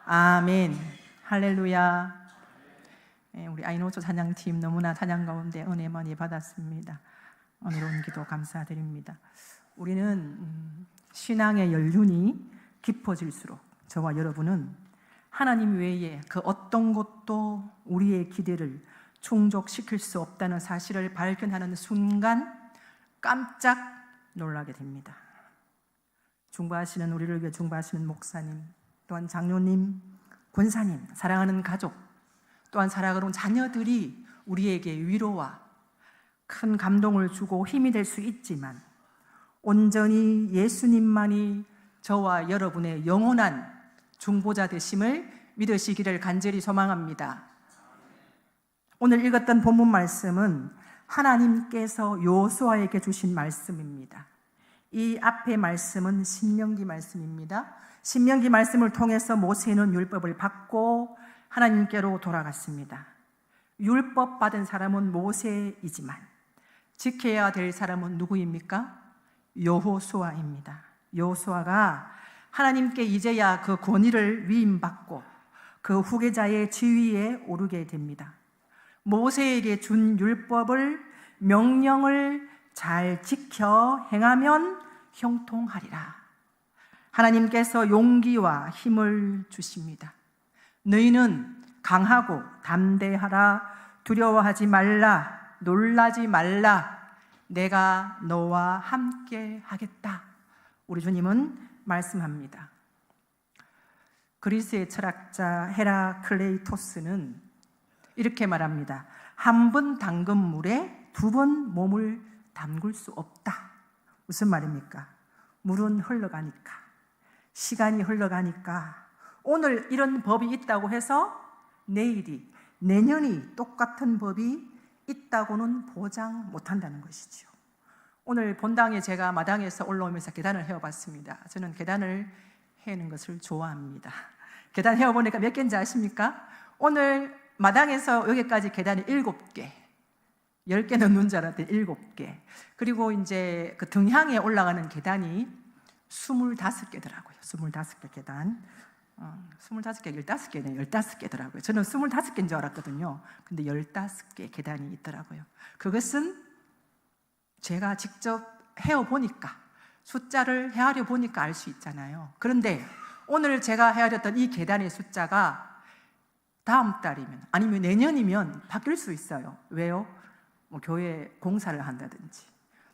아멘. 할렐루야. 우리 아이노조 찬양팀 너무나 찬양 가운데 은혜 많이 받았습니다. 오늘 기도 감사드립니다. 우리는 신앙의 연륜이 깊어질수록 저와 여러분은 하나님 외에 그 어떤 것도 우리의 기대를 충족시킬 수 없다는 사실을 발견하는 순간 깜짝 놀라게 됩니다. 중보하시는 우리를 위해 중보하시는 목사님, 또한 장로님, 권사님, 사랑하는 가족, 또한 사랑하는 자녀들이 우리에게 위로와 큰 감동을 주고 힘이 될 수 있지만 온전히 예수님만이 저와 여러분의 영원한 중보자 되심을 믿으시기를 간절히 소망합니다. 오늘 읽었던 본문 말씀은 하나님께서 여호수아에게 주신 말씀입니다. 이 앞의 말씀은 신명기 말씀입니다. 신명기 말씀을 통해서 모세는 율법을 받고 하나님께로 돌아갔습니다. 율법 받은 사람은 모세이지만 지켜야 될 사람은 누구입니까? 여호수아입니다. 여호수아가 하나님께 이제야 그 권위를 위임받고 그 후계자의 지위에 오르게 됩니다. 모세에게 준 율법을, 명령을 잘 지켜 행하면 형통하리라. 하나님께서 용기와 힘을 주십니다. 너희는 강하고 담대하라. 두려워하지 말라. 놀라지 말라. 내가 너와 함께 하겠다. 우리 주님은 말씀합니다. 그리스의 철학자 헤라클레이토스는 이렇게 말합니다. 한 번 담근 물에 두 번 몸을 담글 수 없다. 무슨 말입니까? 물은 흘러가니까, 시간이 흘러가니까 오늘 이런 법이 있다고 해서 내일이, 내년이 똑같은 법이 있다고는 보장 못한다는 것이죠. 오늘 본당에 제가 마당에서 올라오면서 계단을 헤어봤습니다. 저는 계단을 헤는 것을 좋아합니다. 계단 헤어보니까 몇 개인지 아십니까? 오늘 마당에서 여기까지 계단이 7개, 10개는 눈 줄 알았더니 7개. 그리고 이제 그 등향에 올라가는 계단이 25개더라고요. 25개 계단. 25개, 15개네. 15개더라고요. 저는 25개인 줄 알았거든요. 근데 15개 계단이 있더라고요. 그것은 제가 직접 헤어보니까, 숫자를 헤아려 보니까 알 수 있잖아요. 그런데 오늘 제가 헤아렸던 이 계단의 숫자가 다음 달이면, 아니면 내년이면 바뀔 수 있어요. 왜요? 뭐 교회 공사를 한다든지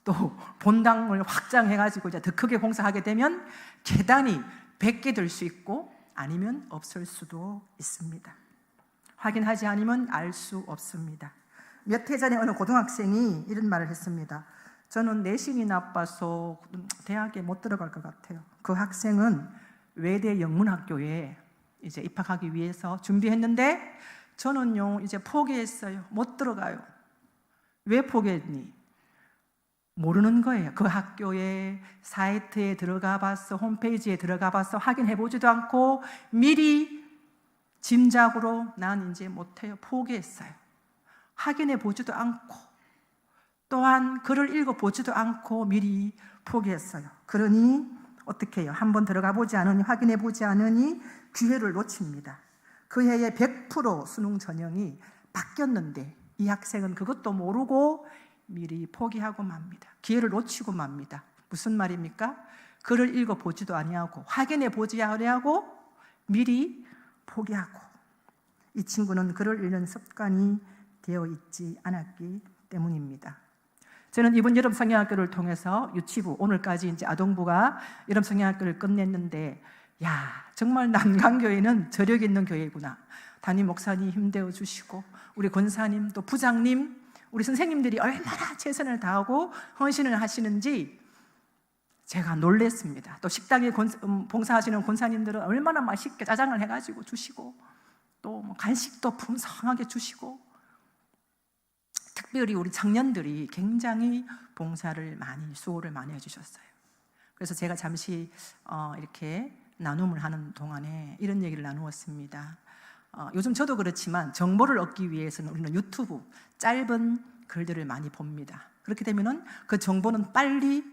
또 본당을 확장해가지고 이제 더 크게 공사하게 되면 계단이 100개 될 수 있고 아니면 없을 수도 있습니다. 확인하지 않으면 알 수 없습니다. 몇 해 전에 어느 고등학생이 이런 말을 했습니다. 저는 내신이 나빠서 대학에 못 들어갈 것 같아요. 그 학생은 외대 영문학교에 이제 입학하기 위해서 준비했는데 저는요 이제 포기했어요. 못 들어가요. 왜 포기했니? 모르는 거예요. 그 학교에 사이트에 들어가 봤어, 홈페이지에 들어가 봤어, 확인해 보지도 않고 미리 짐작으로 난 이제 못해요. 포기했어요. 확인해 보지도 않고 또한 글을 읽어 보지도 않고 미리 포기했어요. 그러니 어떻게 해요? 한번 들어가 보지 않으니, 확인해 보지 않으니 기회를 놓칩니다. 그 해에 100% 수능 전형이 바뀌었는데 이 학생은 그것도 모르고 미리 포기하고 맙니다. 기회를 놓치고 맙니다. 무슨 말입니까? 글을 읽어 보지도 아니하고 확인해 보지 아니하고 미리 포기하고, 이 친구는 글을 읽는 습관이 되어 있지 않았기 때문입니다. 저는 이번 여름 성경학교를 통해서 유치부, 오늘까지 이제 아동부가 여름 성경학교를 끝냈는데, 야, 정말 남강교회는 저력 있는 교회구나. 담임 목사님 힘내어 주시고, 우리 권사님, 또 부장님, 우리 선생님들이 얼마나 최선을 다하고 헌신을 하시는지 제가 놀랬습니다. 또 식당에 봉사하시는 권사님들은 얼마나 맛있게 짜장을 해가지고 주시고, 또 간식도 풍성하게 주시고, 특별히 우리 청년들이 굉장히 봉사를 많이, 수고를 많이 해주셨어요. 그래서 제가 잠시 이렇게 나눔을 하는 동안에 이런 얘기를 나누었습니다. 요즘 저도 그렇지만 정보를 얻기 위해서는 우리는 유튜브 짧은 글들을 많이 봅니다. 그렇게 되면은 그 정보는 빨리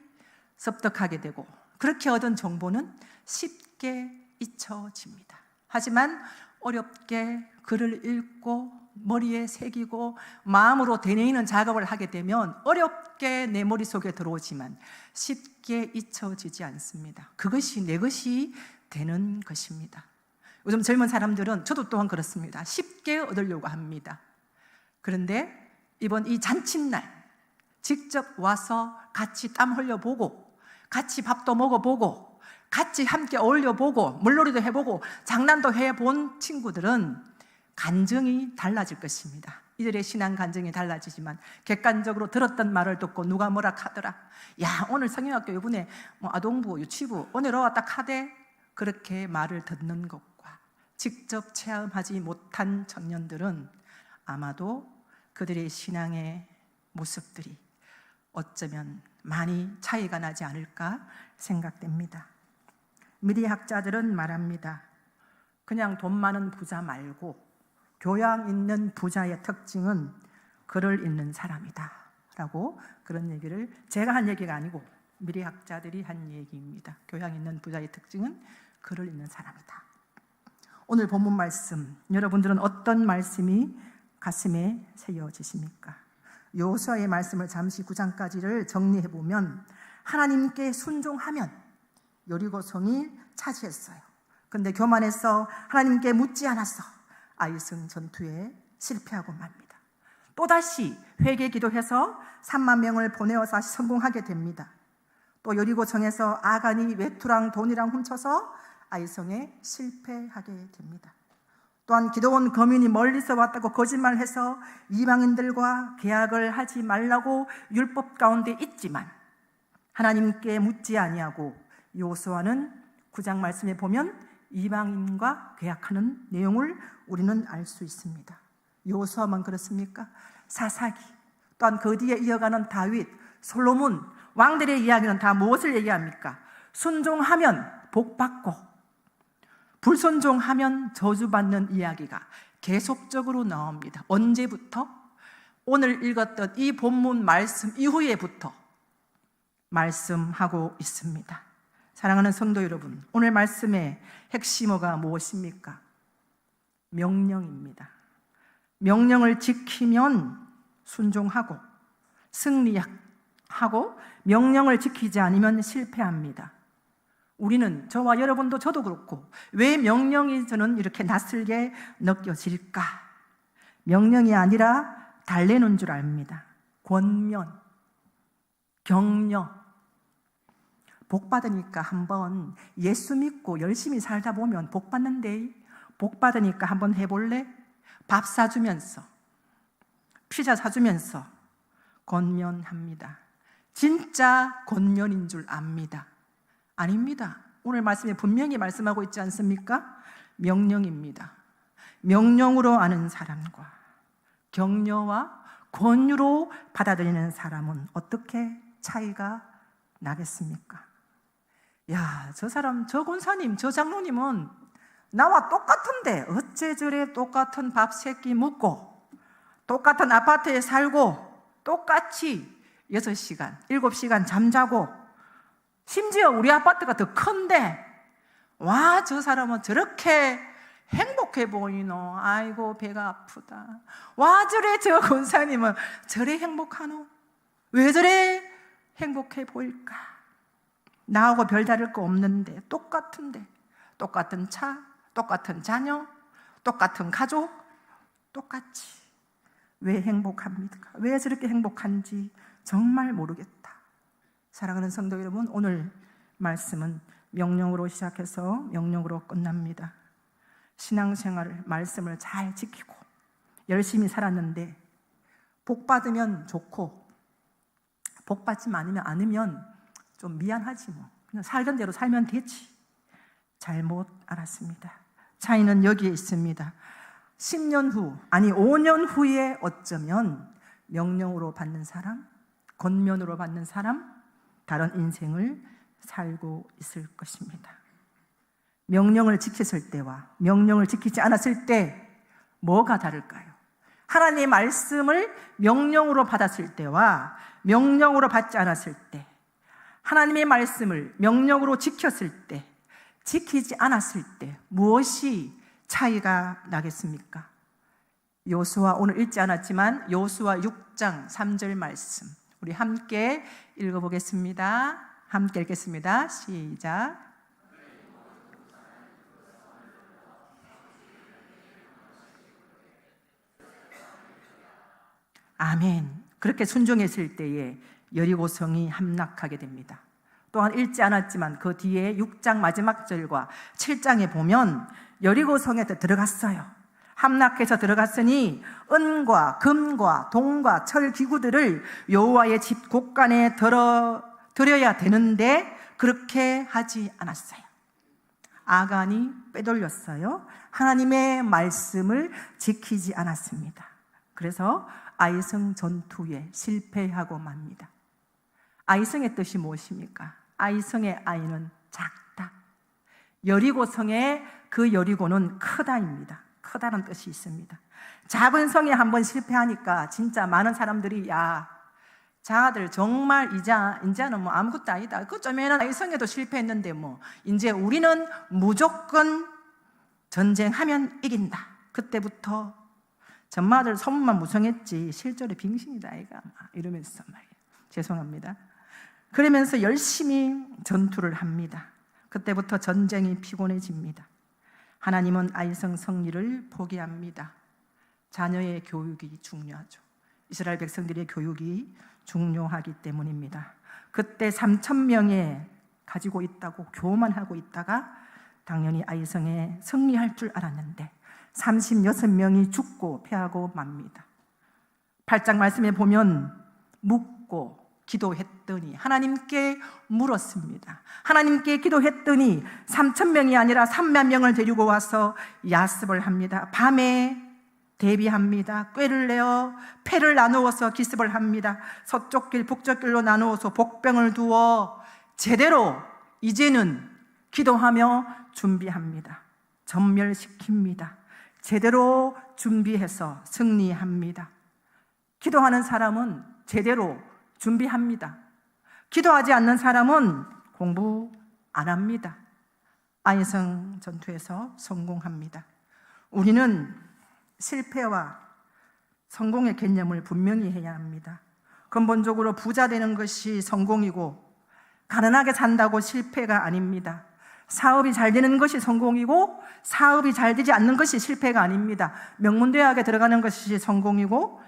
습득하게 되고, 그렇게 얻은 정보는 쉽게 잊혀집니다. 하지만 어렵게 글을 읽고 머리에 새기고 마음으로 되뇌이는 작업을 하게 되면 어렵게 내 머릿속에 들어오지만 쉽게 잊혀지지 않습니다. 그것이 내 것이 되는 것입니다. 요즘 젊은 사람들은, 저도 또한 그렇습니다, 쉽게 얻으려고 합니다. 그런데 이번 이 잔칫날 직접 와서 같이 땀 흘려보고 같이 밥도 먹어보고 같이 함께 어울려보고 물놀이도 해보고 장난도 해본 친구들은 간증이 달라질 것입니다. 이들의 신앙 간증이 달라지지만 객관적으로 들었던 말을 듣고 누가 뭐라 하더라, 야 오늘 성경학교 이번에 아동부 유치부 오늘 왔다 카대, 그렇게 말을 듣는 것과 직접 체험하지 못한 청년들은 아마도 그들의 신앙의 모습들이 어쩌면 많이 차이가 나지 않을까 생각됩니다. 미래학자들은 말합니다. 그냥 돈 많은 부자 말고 교양 있는 부자의 특징은 글을 읽는 사람이다 라고, 그런 얘기를 제가 한 얘기가 아니고 미래학자들이 한 얘기입니다. 교양 있는 부자의 특징은 글을 읽는 사람이다. 오늘 본문 말씀, 여러분들은 어떤 말씀이 가슴에 새겨지십니까? 여호수아의 말씀을 잠시 9장까지를 정리해보면 하나님께 순종하면 여리고성이 차지했어요. 근데 교만해서 하나님께 묻지 않았어 아이성 전투에 실패하고 맙니다. 또다시 회개 기도해서 3만 명을 보내어 다시 성공하게 됩니다. 또 여리고성에서 아간이 외투랑 돈이랑 훔쳐서 아이성에 실패하게 됩니다. 또한 기도원 거민이 멀리서 왔다고 거짓말해서 이방인들과 계약을 하지 말라고 율법 가운데 있지만 하나님께 묻지 아니하고, 여호수아는 9장 말씀에 보면 이방인과 계약하는 내용을 우리는 알 수 있습니다. 여호수아만 그렇습니까? 사사기, 또한 그 뒤에 이어가는 다윗, 솔로몬 왕들의 이야기는 다 무엇을 얘기합니까? 순종하면 복받고 불순종하면 저주받는 이야기가 계속적으로 나옵니다. 언제부터? 오늘 읽었던 이 본문 말씀 이후에부터 말씀하고 있습니다. 사랑하는 성도 여러분, 오늘 말씀의 핵심어가 무엇입니까? 명령입니다. 명령을 지키면 순종하고 승리하고, 명령을 지키지 않으면 실패합니다. 우리는, 저와 여러분도 저도 그렇고, 왜 명령이 저는 이렇게 낯설게 느껴질까? 명령이 아니라 달래는 줄 압니다. 권면, 격려. 복 받으니까 한번 예수 믿고 열심히 살다 보면 복 받는데, 복 받으니까 한번 해볼래? 밥 사주면서, 피자 사주면서 권면합니다. 진짜 권면인 줄 압니다. 아닙니다. 오늘 말씀에 분명히 말씀하고 있지 않습니까? 명령입니다. 명령으로 아는 사람과 격려와 권유로 받아들이는 사람은 어떻게 차이가 나겠습니까? 야, 저 사람, 저 권사님, 저 장로님은 나와 똑같은데 어째 저래 똑같은 밥 3끼 먹고 똑같은 아파트에 살고 똑같이 6시간, 7시간 잠자고, 심지어 우리 아파트가 더 큰데 와, 저 사람은 저렇게 행복해 보이노. 아이고 배가 아프다. 와, 저래 저 권사님은 저래 행복하노. 왜 저래 행복해 보일까? 나하고 별다를 거 없는데, 똑같은데, 똑같은 차, 똑같은 자녀, 똑같은 가족, 똑같이 왜 행복합니까? 왜 저렇게 행복한지 정말 모르겠다. 사랑하는 성도 여러분, 오늘 말씀은 명령으로 시작해서 명령으로 끝납니다. 신앙생활을, 말씀을 잘 지키고 열심히 살았는데 복 받으면 좋고 복 받지 않으면 좀 미안하지 뭐. 그냥 살던 대로 살면 되지. 잘못 알았습니다. 차이는 여기에 있습니다. 10년 후, 아니 5년 후에 어쩌면 명령으로 받는 사람, 권면으로 받는 사람, 다른 인생을 살고 있을 것입니다. 명령을 지켰을 때와 명령을 지키지 않았을 때 뭐가 다를까요? 하나님의 말씀을 명령으로 받았을 때와 명령으로 받지 않았을 때, 하나님의 말씀을 명령으로 지켰을 때 지키지 않았을 때 무엇이 차이가 나겠습니까? 여호수아, 오늘 읽지 않았지만 여호수아 6장 3절 말씀 우리 함께 읽어보겠습니다. 함께 읽겠습니다. 시작. 아멘. 그렇게 순종했을 때에 여리고성이 함락하게 됩니다. 또한 읽지 않았지만 그 뒤에 6장 마지막 절과 7장에 보면 여리고성에 들어갔어요. 함락해서 들어갔으니 은과 금과 동과 철 기구들을 여호와의 집 곳간에 드려야 되는데 그렇게 하지 않았어요. 아간이 빼돌렸어요. 하나님의 말씀을 지키지 않았습니다. 그래서 아이성 전투에 실패하고 맙니다. 아이성의 뜻이 무엇입니까? 아이성의 아이는 작다. 여리고성의 그 여리고는 크다입니다. 크다는 뜻이 있습니다. 작은 성에 한번 실패하니까 진짜 많은 사람들이 야, 자아들 정말 이제는 뭐 아무것도 아니다. 그쯤에는 아이성에도 실패했는데 뭐 이제 우리는 무조건 전쟁하면 이긴다. 그때부터 전마들 소문만 무성했지 실제로 빙신이다 아이가 이러면서 말이에요. 죄송합니다. 그러면서 열심히 전투를 합니다. 그때부터 전쟁이 피곤해집니다. 하나님은 아이성 성리를 포기합니다. 자녀의 교육이 중요하죠. 이스라엘 백성들의 교육이 중요하기 때문입니다. 그때 3,000명에 가지고 있다고 교만하고 있다가 당연히 아이성에 승리할 줄 알았는데 36명이 죽고 패하고 맙니다. 8장 말씀에 보면 묻고 기도했더니 하나님께 물었습니다. 하나님께 기도했더니 3,000명이 아니라 3만 명을 데리고 와서 야습을 합니다. 밤에 대비합니다. 꾀를 내어 패를 나누어서 기습을 합니다. 서쪽 길 북쪽 길로 나누어서 복병을 두어 제대로 이제는 기도하며 준비합니다. 전멸시킵니다. 제대로 준비해서 승리합니다. 기도하는 사람은 제대로 준비합니다. 기도하지 않는 사람은 공부 안 합니다. 아이성 전투에서 성공합니다. 우리는 실패와 성공의 개념을 분명히 해야 합니다. 근본적으로 부자 되는 것이 성공이고 가난하게 산다고 실패가 아닙니다. 사업이 잘 되는 것이 성공이고 사업이 잘 되지 않는 것이 실패가 아닙니다. 명문대학에 들어가는 것이 성공이고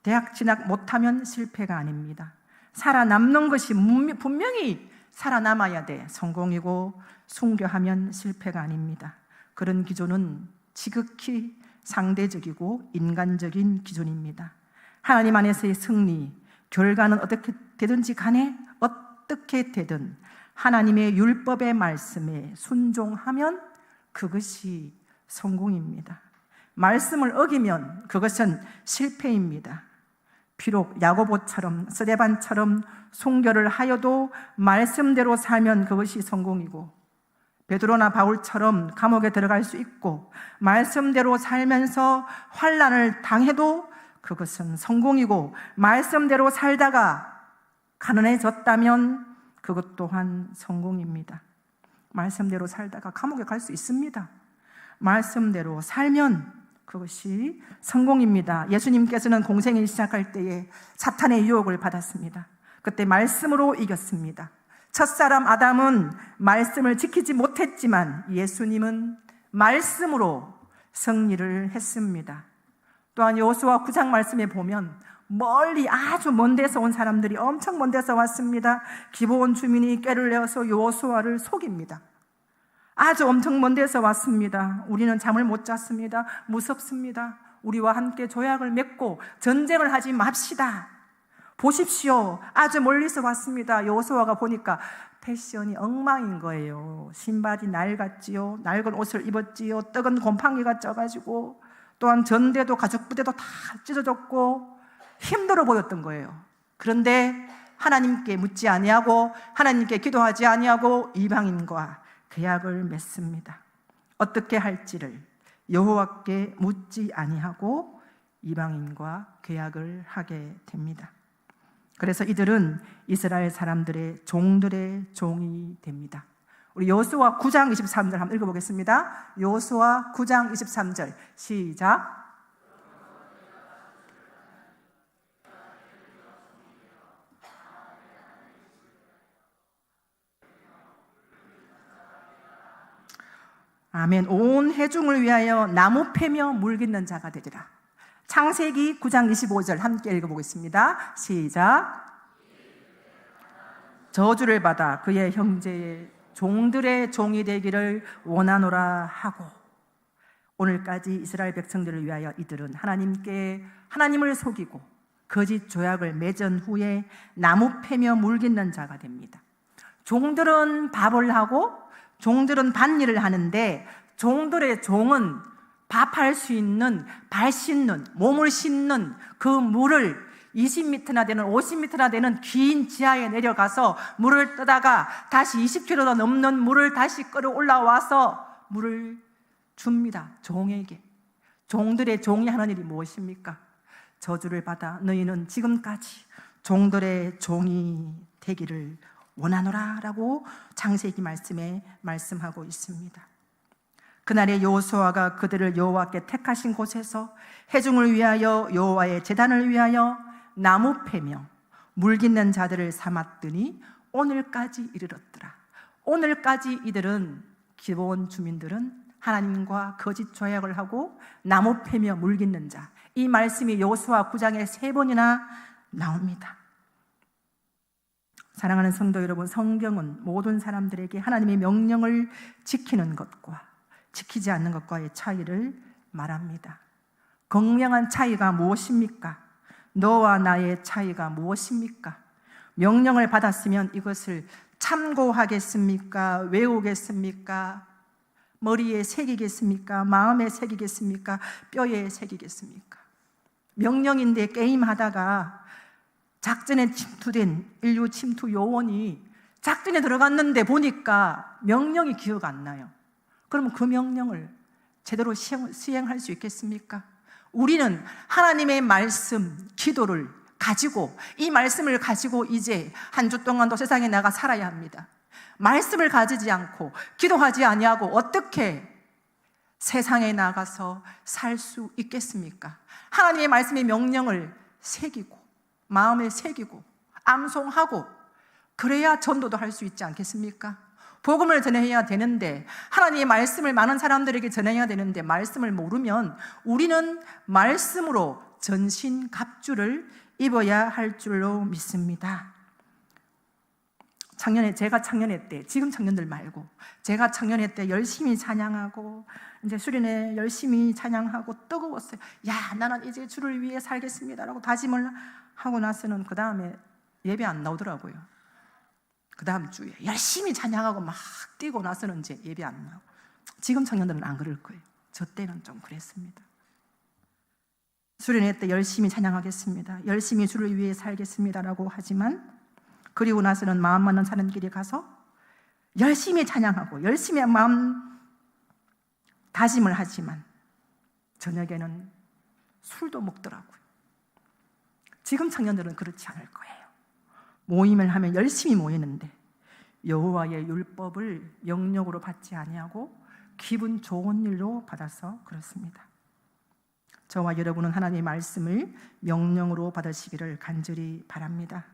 대학 진학 못하면 실패가 아닙니다. 살아남는 것이 분명히 살아남아야 돼 성공이고 순교하면 실패가 아닙니다. 그런 기준은 지극히 상대적이고 인간적인 기준입니다. 하나님 안에서의 승리, 결과는 어떻게 되든지 간에 어떻게 되든 하나님의 율법의 말씀에 순종하면 그것이 성공입니다. 말씀을 어기면 그것은 실패입니다. 비록 야고보처럼 스데반처럼 순교를 하여도 말씀대로 살면 그것이 성공이고 베드로나 바울처럼 감옥에 들어갈 수 있고 말씀대로 살면서 환난을 당해도 그것은 성공이고 말씀대로 살다가 가난해졌다면 그것 또한 성공입니다. 말씀대로 살다가 감옥에 갈 수 있습니다. 말씀대로 살면 그것이 성공입니다. 예수님께서는 공생을 시작할 때에 사탄의 유혹을 받았습니다. 그때 말씀으로 이겼습니다. 첫사람 아담은 말씀을 지키지 못했지만 예수님은 말씀으로 승리를 했습니다. 또한 여호수아 9장 말씀에 보면 멀리 아주 먼 데서 온 사람들이 엄청 먼 데서 왔습니다. 기브온 주민이 꾀를 내어서 여호수아를 속입니다. 아주 엄청 먼 데서 왔습니다. 우리는 잠을 못 잤습니다. 무섭습니다. 우리와 함께 조약을 맺고 전쟁을 하지 맙시다. 보십시오. 아주 멀리서 왔습니다. 여호수아가 보니까 패션이 엉망인 거예요. 신발이 낡았지요. 낡은 옷을 입었지요. 떡은 곰팡이가 쪄가지고 또한 전대도 가죽 부대도 다 찢어졌고 힘들어 보였던 거예요. 그런데 하나님께 묻지 아니하고 하나님께 기도하지 아니하고 이방인과 계약을 맺습니다. 어떻게 할지를 여호와께 묻지 아니하고 이방인과 계약을 하게 됩니다. 그래서 이들은 이스라엘 사람들의 종들의 종이 됩니다. 우리 여호수아 9장 23절 한번 읽어보겠습니다. 여호수아 9장 23절 시작. 아멘. 온 회중을 위하여 나무 패며 물 깃는 자가 되리라. 창세기 9장 25절 함께 읽어보겠습니다. 시작. 저주를 받아 그의 형제의 종들의 종이 되기를 원하노라 하고, 오늘까지 이스라엘 백성들을 위하여 이들은 하나님을 속이고 거짓 조약을 맺은 후에 나무 패며 물 깃는 자가 됩니다. 종들은 밥을 하고 종들은 밭일을 하는데, 종들의 종은 밥할 수 있는 발 씻는, 몸을 씻는 그 물을 20m나 되는 50m나 되는 긴 지하에 내려가서 물을 뜨다가 다시 20km가 넘는 물을 다시 끌어올라와서 물을 줍니다. 종에게. 종들의 종이 하는 일이 무엇입니까? 저주를 받아 너희는 지금까지 종들의 종이 되기를 원하노라 라고 창세기 말씀에 말씀하고 있습니다. 그날에 여호수아가 그들을 여호와께 택하신 곳에서 회중을 위하여 여호와의 제단을 위하여 나무 패며 물 깃는 자들을 삼았더니 오늘까지 이르렀더라. 오늘까지 이들은, 기본 주민들은 하나님과 거짓 조약을 하고 나무 패며 물 깃는 자, 이 말씀이 여호수아 9장에 3번이나 나옵니다. 사랑하는 성도 여러분, 성경은 모든 사람들에게 하나님의 명령을 지키는 것과 지키지 않는 것과의 차이를 말합니다. 극명한 차이가 무엇입니까? 너와 나의 차이가 무엇입니까? 명령을 받았으면 이것을 참고하겠습니까? 외우겠습니까? 머리에 새기겠습니까? 마음에 새기겠습니까? 뼈에 새기겠습니까? 명령인데 게임하다가 작전에 침투된 인류 침투 요원이 작전에 들어갔는데 보니까 명령이 기억 안 나요. 그러면 그 명령을 제대로 수행할 수 있겠습니까? 우리는 하나님의 말씀, 기도를 가지고, 이 말씀을 가지고 이제 한 주 동안도 세상에 나가 살아야 합니다. 말씀을 가지지 않고 기도하지 아니하고 어떻게 세상에 나가서 살 수 있겠습니까? 하나님의 말씀의 명령을 새기고 마음에 새기고 암송하고 그래야 전도도 할 수 있지 않겠습니까? 복음을 전해야 되는데, 하나님의 말씀을 많은 사람들에게 전해야 되는데 말씀을 모르면 우리는 말씀으로 전신갑주를 입어야 할 줄로 믿습니다. 제가 창년회 때, 지금 청년들 말고 제가 창년회 때 열심히 찬양하고 이제 수련회 열심히 찬양하고 뜨거웠어요. 야, 나는 이제 주를 위해 살겠습니다라고 다짐을 하고 나서는 그 다음에 예배 안 나오더라고요. 그 다음 주에 열심히 찬양하고 막 뛰고 나서는 이제 예배 안 나오고. 지금 청년들은 안 그럴 거예요. 저 때는 좀 그랬습니다. 수련회 때 열심히 찬양하겠습니다, 열심히 주를 위해 살겠습니다라고 하지만, 그리고 나서는 마음 맞는 사람끼리 가서 열심히 찬양하고 열심히 마음 다짐을 하지만 저녁에는 술도 먹더라고요. 지금 청년들은 그렇지 않을 거예요. 모임을 하면 열심히 모이는데 여호와의 율법을 영역으로 받지 아니하고 기분 좋은 일로 받아서 그렇습니다. 저와 여러분은 하나님의 말씀을 명령으로 받으시기를 간절히 바랍니다.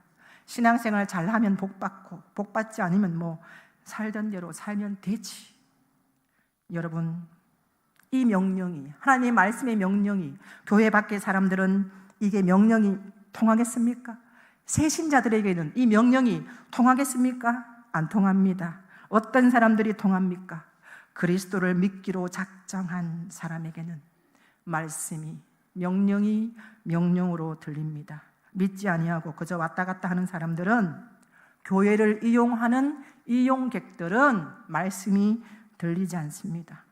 신앙생활 잘하면 복받고 복받지 않으면 뭐 살던 대로 살면 되지. 여러분, 이 명령이, 하나님의 말씀의 명령이 교회 밖의 사람들은 이게 명령이 통하겠습니까? 새 신자들에게는 이 명령이 통하겠습니까? 안 통합니다. 어떤 사람들이 통합니까? 그리스도를 믿기로 작정한 사람에게는 말씀이, 명령이 명령으로 들립니다. 믿지 아니하고 그저 왔다 갔다 하는 사람들은, 교회를 이용하는 이용객들은 말씀이 들리지 않습니다.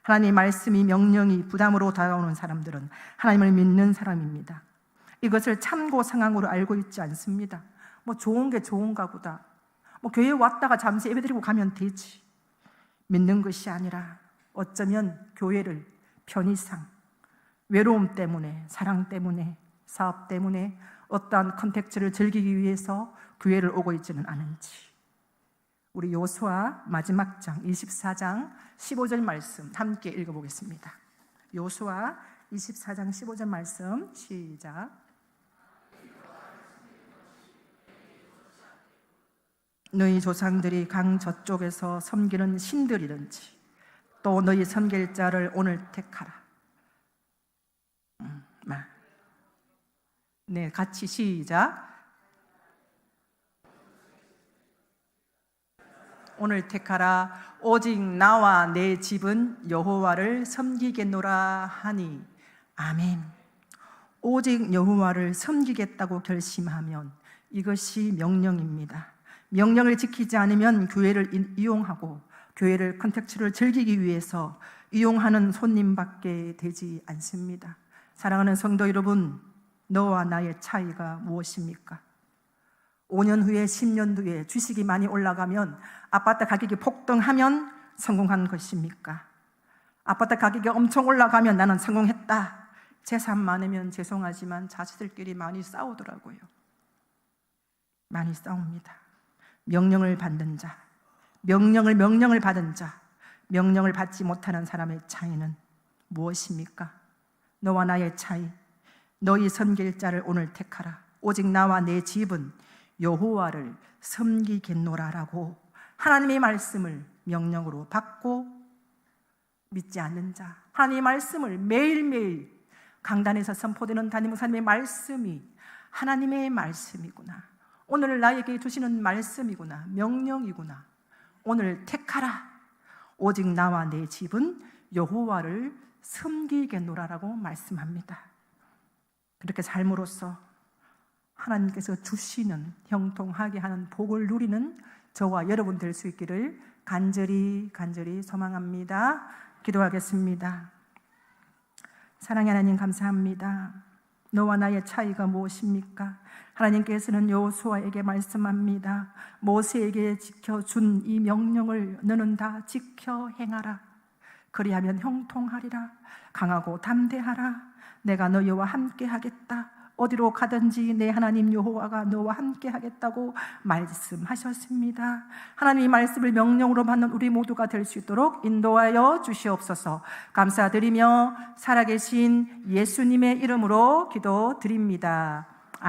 하나님의 말씀이, 명령이 부담으로 다가오는 사람들은 하나님을 믿는 사람입니다. 이것을 참고 상황으로 알고 있지 않습니다. 뭐 좋은 게 좋은가 보다, 뭐 교회 왔다가 잠시 예배드리고 가면 되지. 믿는 것이 아니라 어쩌면 교회를 편의상, 외로움 때문에, 사랑 때문에, 사업 때문에 어떠한 컨택츠를 즐기기 위해서 교회를 오고 있지는 않은지, 우리 요수아 마지막 장 24장 15절 말씀 함께 읽어보겠습니다. 요수아 24장 15절 말씀 시작. 너희 조상들이 강 저쪽에서 섬기는 신들이든지 또 너희 섬길 자를 오늘 택하라. 네, 같이 시작. 오늘 택하라. 오직 나와 내 집은 여호와를 섬기겠노라 하니. 아멘. 오직 여호와를 섬기겠다고 결심하면 이것이 명령입니다. 명령을 지키지 않으면 교회를 이용하고 교회를 컨텐츠를 즐기기 위해서 이용하는 손님밖에 되지 않습니다. 사랑하는 성도 여러분, 너와 나의 차이가 무엇입니까? 5년 후에 10년 후에 주식이 많이 올라가면 아파트 가격이 폭등하면 성공한 것입니까? 아파트 가격이 엄청 올라가면 나는 성공했다. 재산 많으면 죄송하지만 자식들끼리 많이 싸우더라고요. 많이 싸웁니다. 명령을 받는 자, 명령을 받은 자, 명령을 받지 못하는 사람의 차이는 무엇입니까? 너와 나의 차이, 너희 섬길 자를 오늘 택하라. 오직 나와 내 집은 여호와를 섬기겠노라라고 하나님의 말씀을 명령으로 받고 믿지 않는 자, 하나님의 말씀을 매일매일 강단에서 선포되는 담임 목사님의 말씀이 하나님의 말씀이구나, 오늘 나에게 주시는 말씀이구나, 명령이구나, 오늘 택하라. 오직 나와 내 집은 여호와를 섬기겠노라라고 말씀합니다. 그렇게 삶으로써 하나님께서 주시는 형통하게 하는 복을 누리는 저와 여러분 될 수 있기를 간절히 소망합니다. 기도하겠습니다. 사랑의 하나님, 감사합니다. 너와 나의 차이가 무엇입니까? 하나님께서는 여호수아에게 말씀합니다. 모세에게 지켜준 이 명령을 너는 다 지켜 행하라. 그리하면 형통하리라. 강하고 담대하라. 내가 너희와 함께 하겠다. 어디로 가든지 내 하나님 여호와가 너와 함께 하겠다고 말씀하셨습니다. 하나님의 말씀을 명령으로 받는 우리 모두가 될 수 있도록 인도하여 주시옵소서. 감사드리며 살아계신 예수님의 이름으로 기도드립니다.